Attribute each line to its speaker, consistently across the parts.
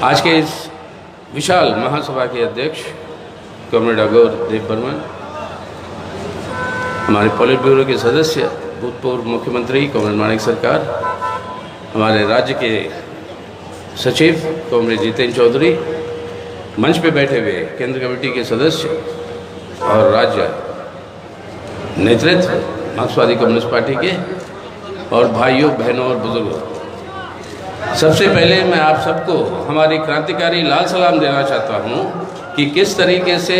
Speaker 1: आज के इस विशाल महासभा के अध्यक्ष कॉमरेड अगौर देव बर्मन, हमारे पॉलिट ब्यूरो के सदस्य भूतपूर्व मुख्यमंत्री कॉमरेड माणिक सरकार, हमारे राज्य के सचिव कॉमरेड जितेंद्र चौधरी, मंच पे बैठे हुए केंद्र कमेटी के सदस्य और राज्य नेतृत्व मार्क्सवादी कम्युनिस्ट पार्टी के, और भाइयों बहनों और बुजुर्गों, सबसे पहले मैं आप सबको हमारी क्रांतिकारी लाल सलाम देना चाहता हूं कि किस तरीके से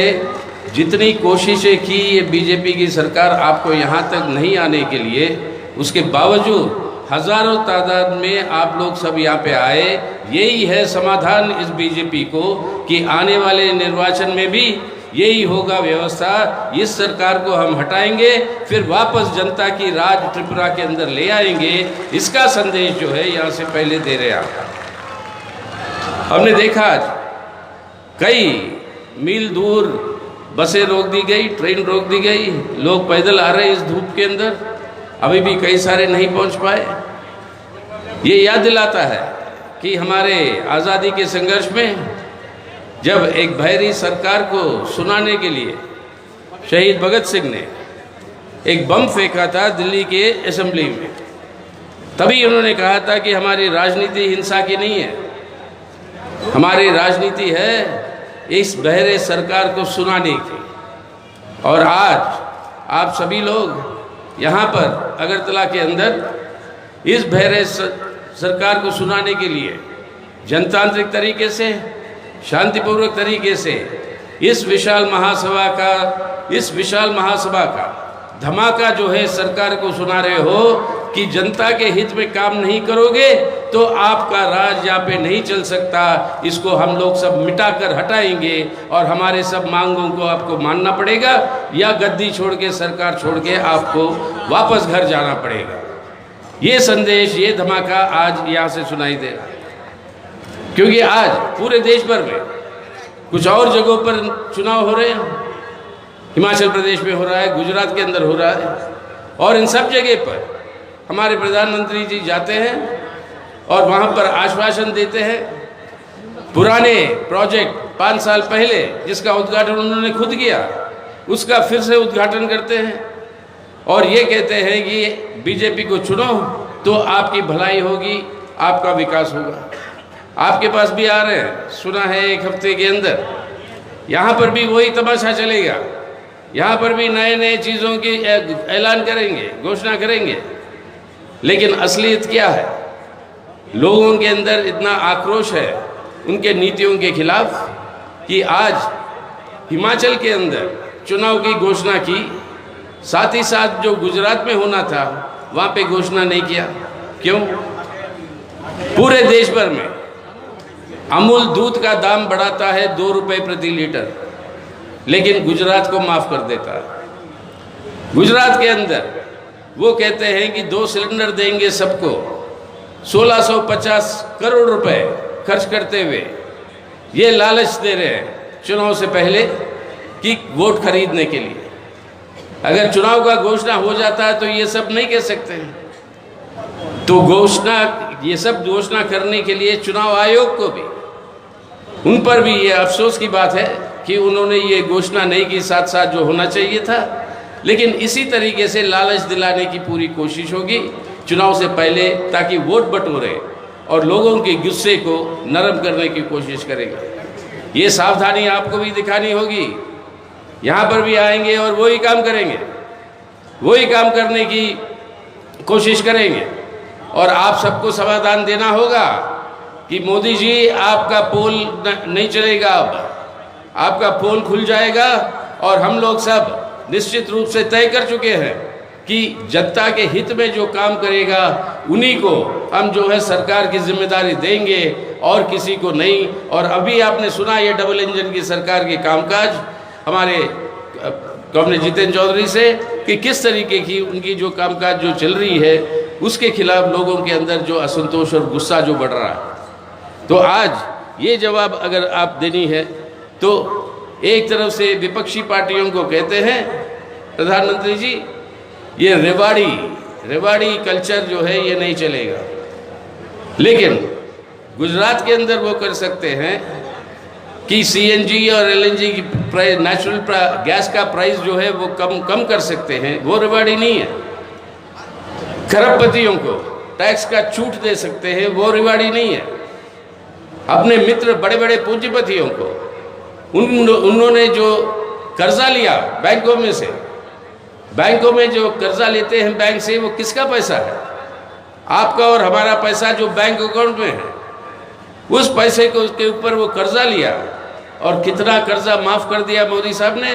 Speaker 1: जितनी कोशिशें की ये बीजेपी की सरकार आपको यहां तक नहीं आने के लिए, उसके बावजूद हज़ारों तादाद में आप लोग सब यहाँ पे आए। यही है समाधान इस बीजेपी को कि आने वाले निर्वाचन में भी यही होगा व्यवस्था। इस सरकार को हम हटाएंगे, फिर वापस जनता की राज त्रिपुरा के अंदर ले आएंगे। इसका संदेश जो है यहाँ से पहले दे रहे हैं। हमने देखा आज कई मील दूर बसें रोक दी गई, ट्रेन रोक दी गई, लोग पैदल आ रहे हैं इस धूप के अंदर, अभी भी कई सारे नहीं पहुंच पाए। ये याद दिलाता है कि हमारे आज़ादी के संघर्ष में जब एक बहरी सरकार को सुनाने के लिए शहीद भगत सिंह ने एक बम फेंका था दिल्ली के असेंबली में, तभी उन्होंने कहा था कि हमारी राजनीति हिंसा की नहीं है, हमारी राजनीति है इस बहरे सरकार को सुनाने की। और आज आप सभी लोग यहाँ पर अगरतला के अंदर इस बहरे सरकार को सुनाने के लिए जनतांत्रिक तरीके से, शांतिपूर्वक तरीके से इस विशाल महासभा का धमाका जो है सरकार को सुना रहे हो कि जनता के हित में काम नहीं करोगे तो आपका राज यहाँ पे नहीं चल सकता। इसको हम लोग सब मिटाकर हटाएंगे और हमारे सब मांगों को आपको मानना पड़ेगा या गद्दी छोड़ के, सरकार छोड़ के आपको वापस घर जाना पड़ेगा। ये संदेश, ये धमाका आज यहाँ से सुनाई दे रहा है, क्योंकि आज पूरे देश भर में कुछ और जगहों पर चुनाव हो रहे हैं। हिमाचल प्रदेश में हो रहा है, गुजरात के अंदर हो रहा है, और इन सब जगह पर हमारे प्रधानमंत्री जी जाते हैं और वहाँ पर आश्वासन देते हैं। पुराने प्रोजेक्ट 5 साल पहले जिसका उद्घाटन उन्होंने खुद किया, उसका फिर से उद्घाटन करते हैं और ये कहते हैं कि बीजेपी को चुनो तो आपकी भलाई होगी, आपका विकास होगा। आपके पास भी आ रहे हैं, सुना है 1 हफ्ते के अंदर यहाँ पर भी वही तमाशा चलेगा। यहाँ पर भी नए नए चीज़ों की ऐलान करेंगे, घोषणा करेंगे, लेकिन असलियत क्या है? लोगों के अंदर इतना आक्रोश है उनके नीतियों के खिलाफ कि आज हिमाचल के अंदर चुनाव की घोषणा की, साथ ही साथ जो गुजरात में होना था वहाँ पे घोषणा नहीं किया। क्यों? पूरे देश भर में अमूल दूध का दाम बढ़ाता है 2 रुपये प्रति लीटर, लेकिन गुजरात को माफ़ कर देता है। गुजरात के अंदर वो कहते हैं कि 2 सिलेंडर देंगे सबको, 1650 करोड़ रुपए खर्च करते हुए ये लालच दे रहे हैं चुनाव से पहले कि वोट खरीदने के लिए। अगर चुनाव का घोषणा हो जाता है तो ये सब नहीं कह सकते हैं। तो ये सब घोषणा करने के लिए चुनाव आयोग को भी, उन पर भी ये अफसोस की बात है कि उन्होंने ये घोषणा नहीं की, साथ साथ जो होना चाहिए था। लेकिन इसी तरीके से लालच दिलाने की पूरी कोशिश होगी चुनाव से पहले, ताकि वोट बटोरे और लोगों के गुस्से को नरम करने की कोशिश करेंगे। ये सावधानी आपको भी दिखानी होगी। यहाँ पर भी आएंगे और वही काम करेंगे, वही काम करने की कोशिश करेंगे, और आप सबको समाधान देना होगा कि मोदी जी आपका पोल नहीं चलेगा, अब आपका पोल खुल जाएगा। और हम लोग सब निश्चित रूप से तय कर चुके हैं कि जनता के हित में जो काम करेगा उन्हीं को हम जो है सरकार की जिम्मेदारी देंगे और किसी को नहीं। और अभी आपने सुना ये डबल इंजन की सरकार के कामकाज हमारे कॉमरेड जितेंद्र चौधरी से कि किस तरीके की उनकी जो कामकाज जो चल रही है उसके खिलाफ लोगों के अंदर जो असंतोष और गुस्सा जो बढ़ रहा है। तो आज ये जवाब अगर आप देनी है तो एक तरफ से विपक्षी पार्टियों को कहते हैं प्रधानमंत्री जी, ये रेवाड़ी कल्चर जो है ये नहीं चलेगा, लेकिन गुजरात के अंदर वो कर सकते हैं कि सीएनजी और एलएनजी की प्राइस, नेचुरल गैस का प्राइस जो है वो कम कर सकते हैं, वो रिवाड़ी नहीं है। खरबपतियों को टैक्स का छूट दे सकते हैं, वो रिवाड़ी नहीं है। अपने मित्र बड़े बड़े पूंजीपतियों को उन्होंने जो कर्जा लिया बैंकों में से, बैंकों में जो कर्जा लेते हैं बैंक से, वो किसका पैसा है? आपका और हमारा पैसा जो बैंक अकाउंट में है, उस पैसे को उसके ऊपर वो कर्जा लिया और कितना कर्जा माफ कर दिया मोदी साहब ने?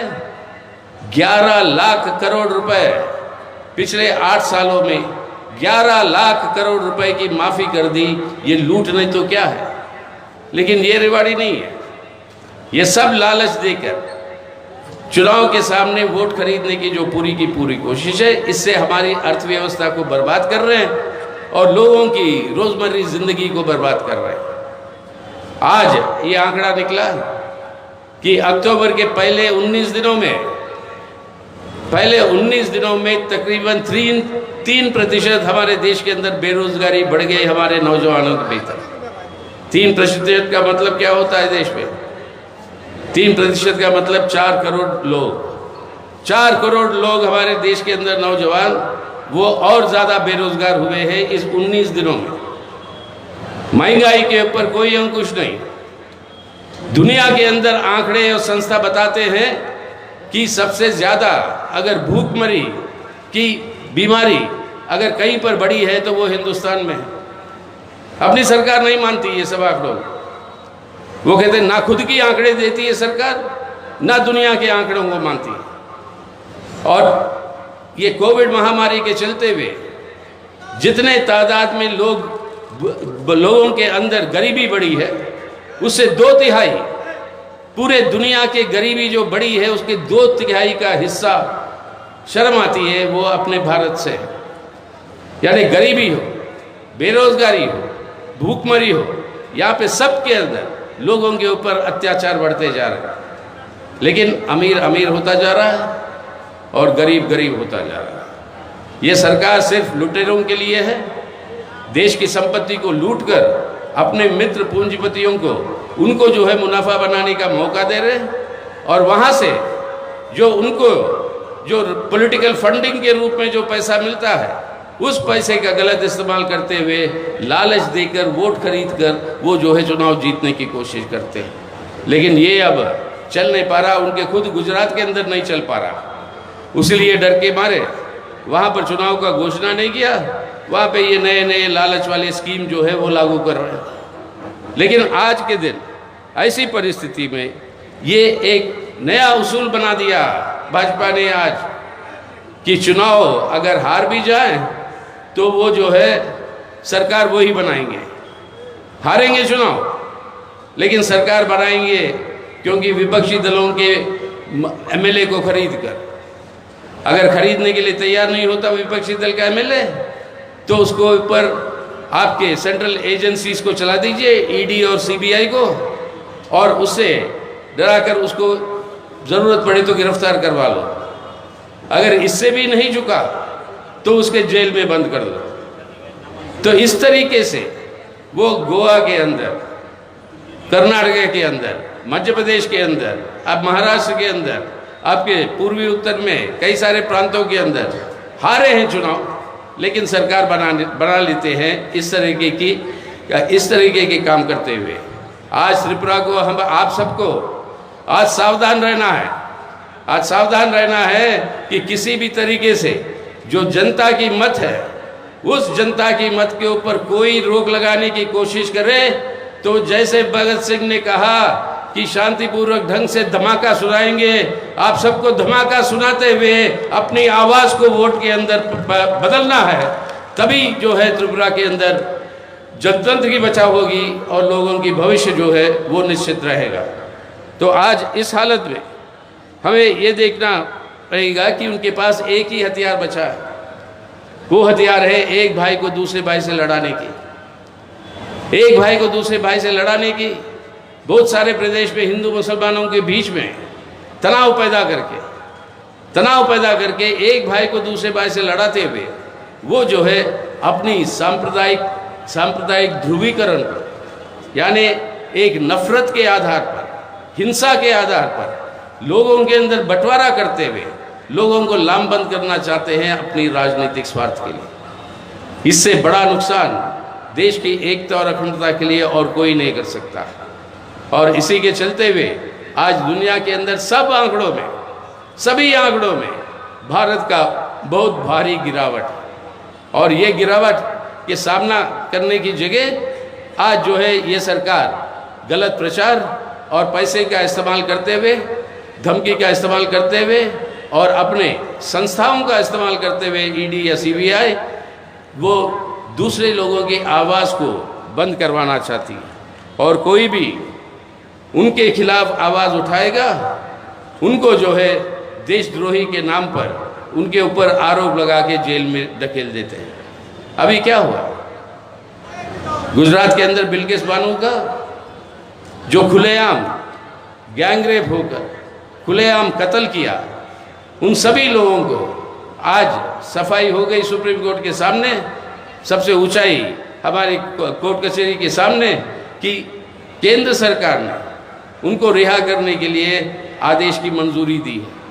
Speaker 1: 11 लाख करोड़ रुपए पिछले 8 सालों में 11 लाख करोड़ रुपए की माफी कर दी। ये लूट नहीं तो क्या है? लेकिन ये रिवाड़ी नहीं है। ये सब लालच देकर चुनाव के सामने वोट खरीदने की जो पूरी की पूरी कोशिश है, इससे हमारी अर्थव्यवस्था को बर्बाद कर रहे हैं और लोगों की रोजमर्रा जिंदगी को बर्बाद कर रहे हैं। आज ये आंकड़ा निकला कि अक्टूबर के पहले 19 दिनों में तकरीबन 3% हमारे देश के अंदर बेरोजगारी बढ़ गई हमारे नौजवानों के भीतर। 3% का मतलब क्या होता है देश में? 3% का मतलब 4 करोड़ लोग। 4 करोड़ लोग हमारे देश के अंदर नौजवान वो और ज़्यादा बेरोजगार हुए हैं इस 19 दिनों में। महंगाई के ऊपर कोई अंकुश नहीं। दुनिया के अंदर आंकड़े और संस्था बताते हैं कि सबसे ज़्यादा अगर भूखमरी की बीमारी अगर कहीं पर बढ़ी है तो वो हिंदुस्तान में है। अपनी सरकार नहीं मानती ये सब आंकड़ों। वो कहते हैं ना खुद की आंकड़े देती है सरकार, ना दुनिया के आंकड़ों को मानती है। और ये कोविड महामारी के चलते हुए जितने तादाद में लोगों के अंदर गरीबी बढ़ी है, उससे 2/3 पूरे दुनिया के गरीबी जो बढ़ी है उसके 2/3 का हिस्सा शर्म आती है वो अपने भारत से है। यानी गरीबी हो, बेरोजगारी हो, भूखमरी हो, यहाँ पे सबके अंदर लोगों के ऊपर अत्याचार बढ़ते जा रहे हैं। लेकिन अमीर अमीर होता जा रहा है और गरीब गरीब होता जा रहा है। ये सरकार सिर्फ लुटेरों के लिए है। देश की संपत्ति को लूटकर अपने मित्र पूंजीपतियों को उनको जो है मुनाफा बनाने का मौका दे रहे हैं और वहाँ से जो उनको जो पॉलिटिकल फंडिंग के रूप में जो पैसा मिलता है उस पैसे का गलत इस्तेमाल करते हुए लालच देकर वोट खरीद कर वो जो है चुनाव जीतने की कोशिश करते हैं। लेकिन ये अब चल नहीं पा रहा, उनके खुद गुजरात के अंदर नहीं चल पा रहा। उसलिए डर के मारे वहाँ पर चुनाव का घोषणा नहीं किया, वहाँ पे ये नए नए लालच वाले स्कीम जो है वो लागू कर रहे हैं। लेकिन आज के दिन ऐसी परिस्थिति में ये एक नया उसूल बना दिया भाजपा ने आज कि चुनाव अगर हार भी जाए तो वो जो है सरकार वो ही बनाएंगे। हारेंगे चुनाव लेकिन सरकार बनाएंगे, क्योंकि विपक्षी दलों के एमएलए को खरीद कर, अगर खरीदने के लिए तैयार नहीं होता विपक्षी दल का एमएलए तो उसको ऊपर आपके सेंट्रल एजेंसीज को चला दीजिए, ईडी और सीबीआई को, और उससे डराकर उसको ज़रूरत पड़े तो गिरफ्तार करवा लो। अगर इससे भी नहीं झुका तो उसके जेल में बंद कर दो। तो इस तरीके से वो गोवा के अंदर, कर्नाटक के अंदर, मध्य प्रदेश के अंदर, अब महाराष्ट्र के अंदर, आपके पूर्वी उत्तर में कई सारे प्रांतों के अंदर हारे हैं चुनाव, लेकिन सरकार बना लेते हैं इस तरीके के काम करते हुए। आज त्रिपुरा को हम आप सबको आज सावधान रहना है। आज सावधान रहना है कि किसी भी तरीके से जो जनता की मत है उस जनता की मत के ऊपर कोई रोक लगाने की कोशिश करे तो जैसे भगत सिंह ने कहा कि शांतिपूर्वक ढंग से धमाका सुनाएंगे, आप सबको धमाका सुनाते हुए अपनी आवाज़ को वोट के अंदर बदलना है। तभी जो है त्रिपुरा के अंदर जनतंत्र की बचाव होगी और लोगों की भविष्य जो है वो निश्चित रहेगा। तो आज इस हालत में हमें ये देखना रहेगा कि उनके पास एक ही हथियार बचा है। वो हथियार है एक भाई को दूसरे भाई से लड़ाने की। एक भाई को दूसरे भाई से लड़ाने की, बहुत सारे प्रदेश में हिंदू मुसलमानों के बीच में तनाव पैदा करके एक भाई को दूसरे भाई से लड़ाते हुए वो जो है अपनी सांप्रदायिक ध्रुवीकरण को, यानी एक नफरत के आधार पर, हिंसा के आधार पर लोगों के अंदर बंटवारा करते हुए लोगों को लामबंद करना चाहते हैं अपनी राजनीतिक स्वार्थ के लिए। इससे बड़ा नुकसान देश की एकता और अखंडता के लिए और कोई नहीं कर सकता। और इसी के चलते हुए आज दुनिया के अंदर सब आंकड़ों में, सभी आंकड़ों में भारत का बहुत भारी गिरावट, और ये गिरावट के सामना करने की जगह आज जो है ये सरकार गलत प्रचार और पैसे का इस्तेमाल करते हुए, धमकी का इस्तेमाल करते हुए और अपने संस्थाओं का इस्तेमाल करते हुए, ईडी या सीबीआई, वो दूसरे लोगों की आवाज़ को बंद करवाना चाहती है। और कोई भी उनके खिलाफ आवाज़ उठाएगा, उनको जो है देशद्रोही के नाम पर उनके ऊपर आरोप लगा के जेल में धकेल देते हैं। अभी क्या हुआ गुजरात के अंदर, बिल्किस बानो का जो खुलेआम गैंगरेप होकर खुलेआम कत्ल किया, उन सभी लोगों को आज सफाई हो गई सुप्रीम कोर्ट के सामने, सबसे ऊंचाई हमारी कोर्ट कचहरी के सामने, कि केंद्र सरकार ने उनको रिहा करने के लिए आदेश की मंजूरी दी है।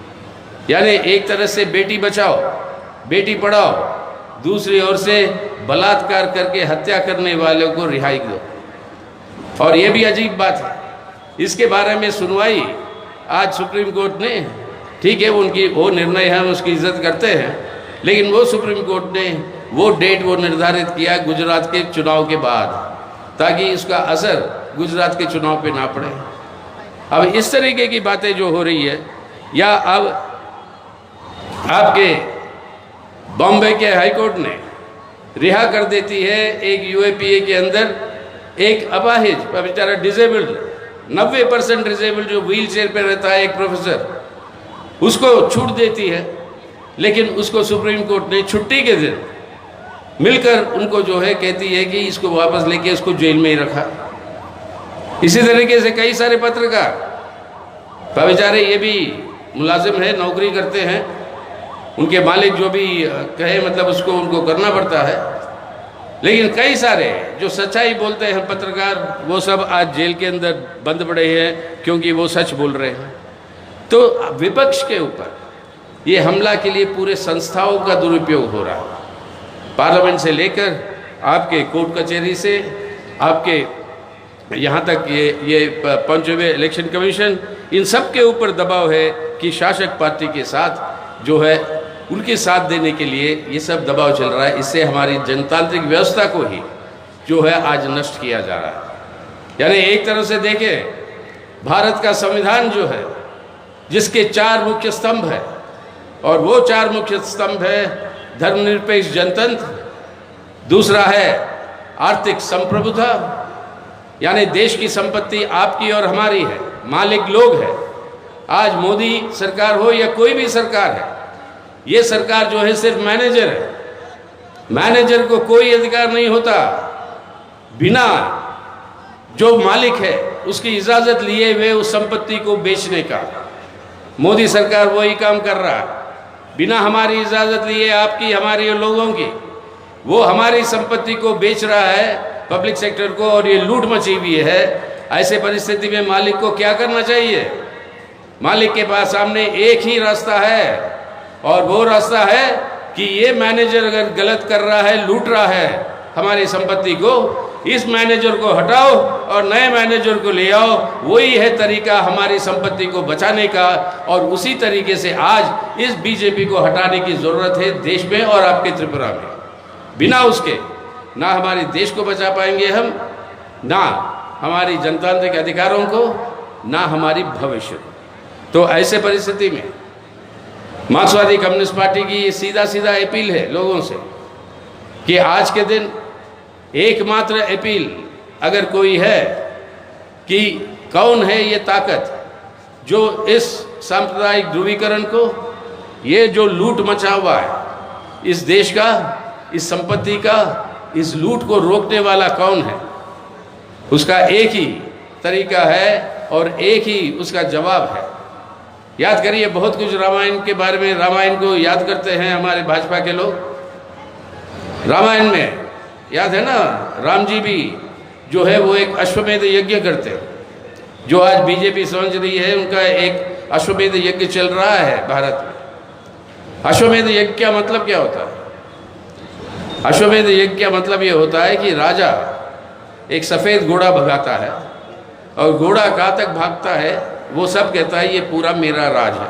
Speaker 1: यानी एक तरह से बेटी बचाओ बेटी पढ़ाओ, दूसरी ओर से बलात्कार करके हत्या करने वालों को रिहाई दो। और ये भी अजीब बात है, इसके बारे में सुनवाई आज सुप्रीम कोर्ट ने, ठीक है उनकी वो निर्णय है, हम उसकी इज्जत करते हैं, लेकिन वो सुप्रीम कोर्ट ने वो डेट वो निर्धारित किया गुजरात के चुनाव के बाद, ताकि इसका असर गुजरात के चुनाव पे ना पड़े। अब इस तरीके की बातें जो हो रही है, या अब आपके बॉम्बे के हाईकोर्ट ने रिहा कर देती है एक यूएपीए के अंदर एक अपाहिज, बेचारा डिसेबल्ड, 90% डिसेबल्ड जो व्हील चेयर पर रहता है, एक प्रोफेसर, उसको छूट देती है। लेकिन उसको सुप्रीम कोर्ट ने छुट्टी के दिन मिलकर उनको जो है कहती है कि इसको वापस लेके उसको जेल में ही रखा। इसी तरीके से कई सारे पत्रकार बेचारे ये भी मुलाजिम है, नौकरी करते हैं, उनके मालिक जो भी कहे मतलब उसको उनको करना पड़ता है, लेकिन कई सारे जो सच्चाई बोलते हैं पत्रकार, वो सब आज जेल के अंदर बंद पड़े हैं क्योंकि वो सच बोल रहे हैं। तो विपक्ष के ऊपर ये हमला के लिए पूरे संस्थाओं का दुरुपयोग हो रहा है, पार्लियामेंट से लेकर आपके कोर्ट कचहरी से आपके यहाँ तक ये पंचवें इलेक्शन कमीशन, इन सब के ऊपर दबाव है कि शासक पार्टी के साथ जो है उनके साथ देने के लिए ये सब दबाव चल रहा है। इससे हमारी जनतांत्रिक व्यवस्था को ही जो है आज नष्ट किया जा रहा है। यानी एक तरह से देखें, भारत का संविधान जो है, जिसके 4 मुख्य स्तंभ है, और वो 4 मुख्य स्तंभ है धर्मनिरपेक्ष जनतंत्र, दूसरा है आर्थिक संप्रभुता, यानी देश की संपत्ति आपकी और हमारी है, मालिक लोग हैं। आज मोदी सरकार हो या कोई भी सरकार है, ये सरकार जो है सिर्फ मैनेजर है, मैनेजर को कोई अधिकार नहीं होता बिना जो मालिक है उसकी इजाज़त लिए हुए उस संपत्ति को बेचने का। मोदी सरकार वही काम कर रहा है, बिना हमारी इजाज़त लिए, आपकी हमारी और लोगों की, वो हमारी संपत्ति को बेच रहा है पब्लिक सेक्टर को, और ये लूट मची हुई है। ऐसे परिस्थिति में मालिक को क्या करना चाहिए? मालिक के पास सामने एक ही रास्ता है, और वो रास्ता है कि ये मैनेजर अगर गलत कर रहा है, लूट रहा है हमारी संपत्ति को, इस मैनेजर को हटाओ और नए मैनेजर को ले आओ। वही है तरीका हमारी संपत्ति को बचाने का, और उसी तरीके से आज इस बीजेपी को हटाने की ज़रूरत है देश में और आपके त्रिपुरा में। बिना उसके ना हमारे देश को बचा पाएंगे हम, ना हमारी जनतांत्रिक अधिकारों को, ना हमारी भविष्य। तो ऐसे परिस्थिति में मार्क्सवादी कम्युनिस्ट पार्टी की सीधा सीधा अपील है लोगों से कि आज के दिन एकमात्र अपील अगर कोई है कि कौन है ये ताकत जो इस सांप्रदायिक ध्रुवीकरण को, ये जो लूट मचा हुआ है इस देश का, इस संपत्ति का, इस लूट को रोकने वाला कौन है, उसका एक ही तरीका है और एक ही उसका जवाब है। याद करिए, बहुत कुछ रामायण के बारे में, रामायण को याद करते हैं हमारे भाजपा के लोग। रामायण में याद है ना, राम जी भी जो है वो एक अश्वमेध यज्ञ करते हैं। जो आज बीजेपी समझ रही है उनका एक अश्वमेध यज्ञ चल रहा है भारत में। अश्वमेध यज्ञ का मतलब क्या होता है? अश्वमेध यज्ञ का मतलब ये होता है कि राजा एक सफ़ेद घोड़ा भगाता है और घोड़ा कहाँ तक भागता है वो सब कहता है ये पूरा मेरा राज है।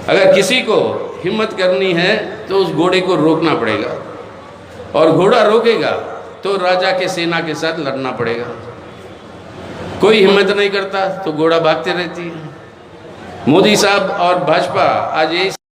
Speaker 1: अगर किसी को हिम्मत करनी है तो उस घोड़े को रोकना पड़ेगा, और घोड़ा रोकेगा तो राजा के सेना के साथ लड़ना पड़ेगा। कोई हिम्मत नहीं करता तो घोड़ा भागते रहती है। मोदी साहब और भाजपा आज यही